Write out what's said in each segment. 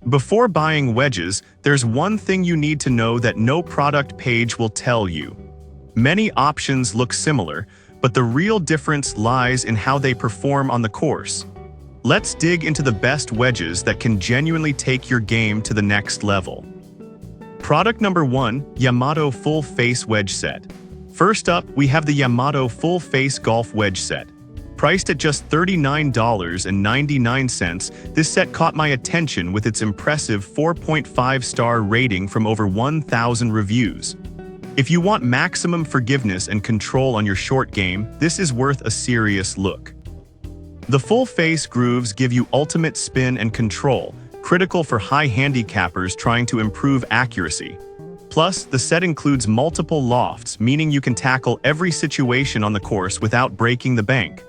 Before buying wedges, there's one thing you need to know that no product page will tell you. Many options look similar, but the real difference lies in how they perform on the course. Let's dig into the best wedges that can genuinely take your game to the next level. Product number 1, Yamato Full Face Wedge Set. First up, we have the Yamato Full Face Golf Wedge Set. Priced at just $39.99, this set caught my attention with its impressive 4.5-star rating from over 1,000 reviews. If you want maximum forgiveness and control on your short game, this is worth a serious look. The full face grooves give you ultimate spin and control, critical for high handicappers trying to improve accuracy. Plus, the set includes multiple lofts, meaning you can tackle every situation on the course without breaking the bank.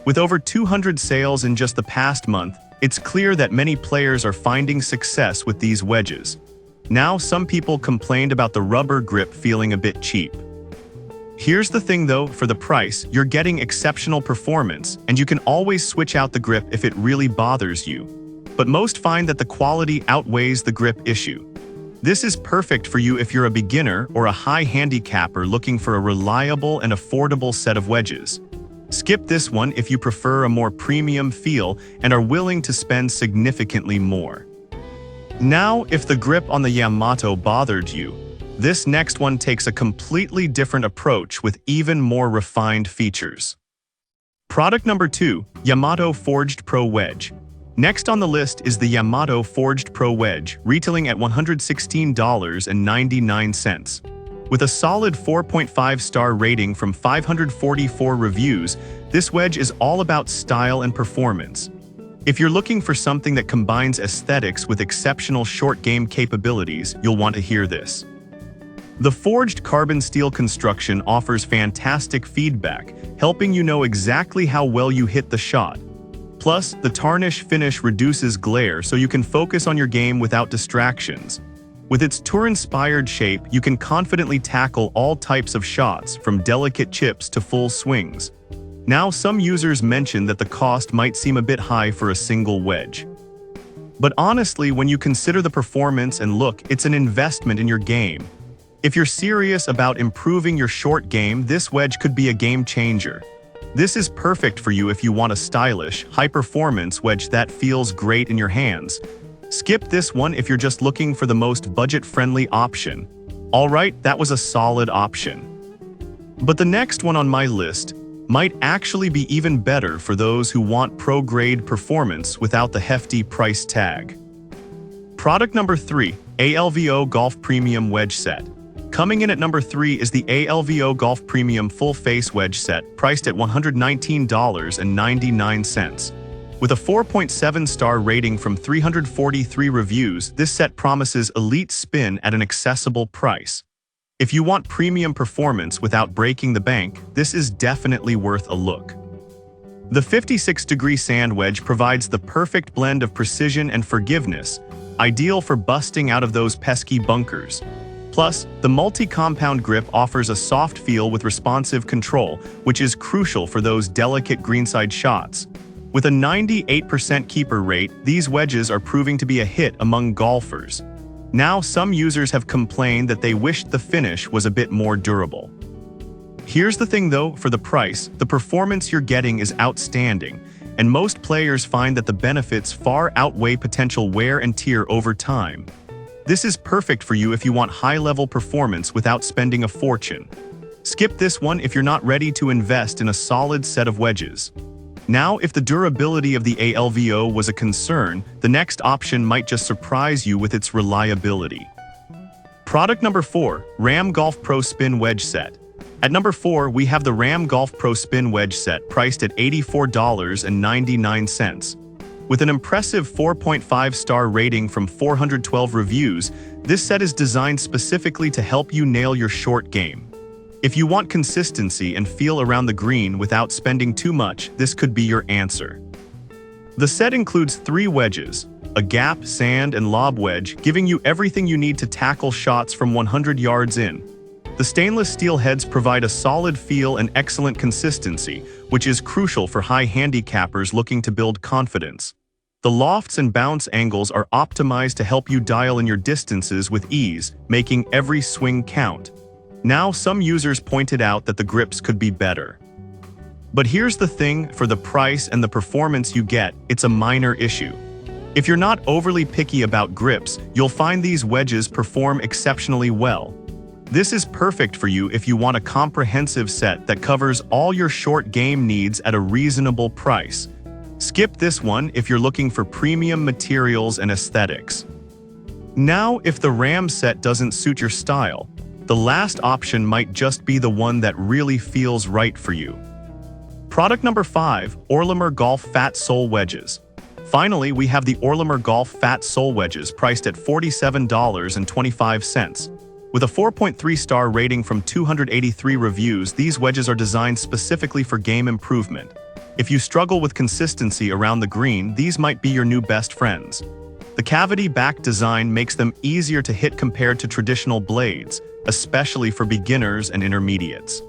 With over 200 sales in just the past month, it's clear that many players are finding success with these wedges. Now, some people complained about the rubber grip feeling a bit cheap. Here's the thing though, for the price, you're getting exceptional performance, and you can always switch out the grip if it really bothers you. But most find that the quality outweighs the grip issue. This is perfect for you if you're a beginner or a high handicapper looking for a reliable and affordable set of wedges. Skip this one if you prefer a more premium feel and are willing to spend significantly more. Now, if the grip on the Yamato bothered you, this next one takes a completely different approach with even more refined features. Product number 2, Yamato Forged Pro Wedge. Next on the list is the Yamato Forged Pro Wedge, retailing at $116.99. With a solid 4.5-star rating from 544 reviews, this wedge is all about style and performance. If you're looking for something that combines aesthetics with exceptional short game capabilities, you'll want to hear this. The forged carbon steel construction offers fantastic feedback, helping you know exactly how well you hit the shot. Plus, the tarnish finish reduces glare so you can focus on your game without distractions. With its tour-inspired shape, you can confidently tackle all types of shots, from delicate chips to full swings. Now, some users mention that the cost might seem a bit high for a single wedge. But honestly, when you consider the performance and look, it's an investment in your game. If you're serious about improving your short game, this wedge could be a game changer. This is perfect for you if you want a stylish, high-performance wedge that feels great in your hands. Skip this one if you're just looking for the most budget-friendly option. Alright, that was a solid option. But the next one on my list might actually be even better for those who want pro-grade performance without the hefty price tag. Product number 3, ALVO Golf Premium Wedge Set. Coming in at number 3 is the ALVO Golf Premium Full Face Wedge Set, priced at $119.99. With a 4.7-star rating from 343 reviews, this set promises elite spin at an accessible price. If you want premium performance without breaking the bank, this is definitely worth a look. The 56-degree sand wedge provides the perfect blend of precision and forgiveness, ideal for busting out of those pesky bunkers. Plus, the multi-compound grip offers a soft feel with responsive control, which is crucial for those delicate greenside shots. With a 98% keeper rate, these wedges are proving to be a hit among golfers. Now, some users have complained that they wished the finish was a bit more durable. Here's the thing though, for the price, the performance you're getting is outstanding, and most players find that the benefits far outweigh potential wear and tear over time. This is perfect for you if you want high-level performance without spending a fortune. Skip this one if you're not ready to invest in a solid set of wedges. Now, if the durability of the ALVO was a concern, the next option might just surprise you with its reliability. Product number 4, Ram Golf Pro Spin Wedge Set. At number 4, we have the Ram Golf Pro Spin Wedge Set, priced at $84.99. With an impressive 4.5-star rating from 412 reviews, this set is designed specifically to help you nail your short game. If you want consistency and feel around the green without spending too much, this could be your answer. The set includes 3 wedges, a gap, sand, and lob wedge, giving you everything you need to tackle shots from 100 yards in. The stainless steel heads provide a solid feel and excellent consistency, which is crucial for high handicappers looking to build confidence. The lofts and bounce angles are optimized to help you dial in your distances with ease, making every swing count. Now, some users pointed out that the grips could be better. But here's the thing, for the price and the performance you get, it's a minor issue. If you're not overly picky about grips, you'll find these wedges perform exceptionally well. This is perfect for you if you want a comprehensive set that covers all your short game needs at a reasonable price. Skip this one if you're looking for premium materials and aesthetics. Now, if the RAM set doesn't suit your style, the last option might just be the one that really feels right for you. Product number 5, Orlimer Golf Fat Sole Wedges. Finally, we have the Orlimer Golf Fat Sole Wedges priced at $47.25. With a 4.3-star rating from 283 reviews, these wedges are designed specifically for game improvement. If you struggle with consistency around the green, these might be your new best friends. The cavity-back design makes them easier to hit compared to traditional blades, especially for beginners and intermediates.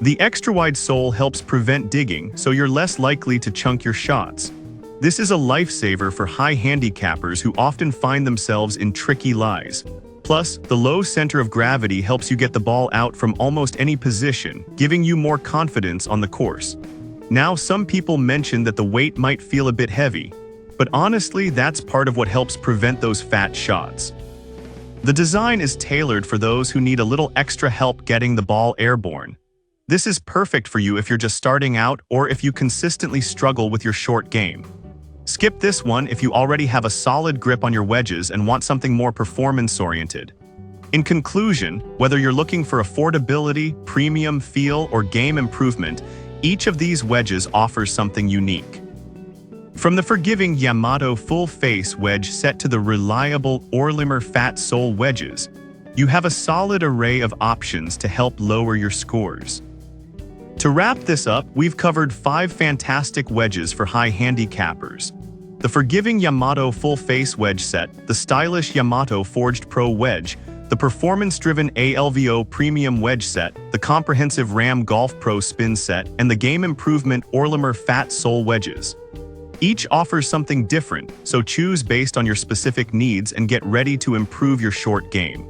The extra-wide sole helps prevent digging, so you're less likely to chunk your shots. This is a lifesaver for high handicappers who often find themselves in tricky lies. Plus, the low center of gravity helps you get the ball out from almost any position, giving you more confidence on the course. Now, some people mention that the weight might feel a bit heavy, but honestly, that's part of what helps prevent those fat shots. The design is tailored for those who need a little extra help getting the ball airborne. This is perfect for you if you're just starting out or if you consistently struggle with your short game. Skip this one if you already have a solid grip on your wedges and want something more performance-oriented. In conclusion, whether you're looking for affordability, premium feel, or game improvement, each of these wedges offers something unique. From the forgiving Yamato full-face wedge set to the reliable Orlimer Fat Sole wedges, you have a solid array of options to help lower your scores. To wrap this up, we've covered 5 fantastic wedges for high handicappers. The forgiving Yamato full-face wedge set, the stylish Yamato Forged Pro wedge, the performance-driven ALVO premium wedge set, the comprehensive RAM Golf Pro spin set, and the game improvement Orlimer Fat Sole wedges. Each offers something different, so choose based on your specific needs and get ready to improve your short game.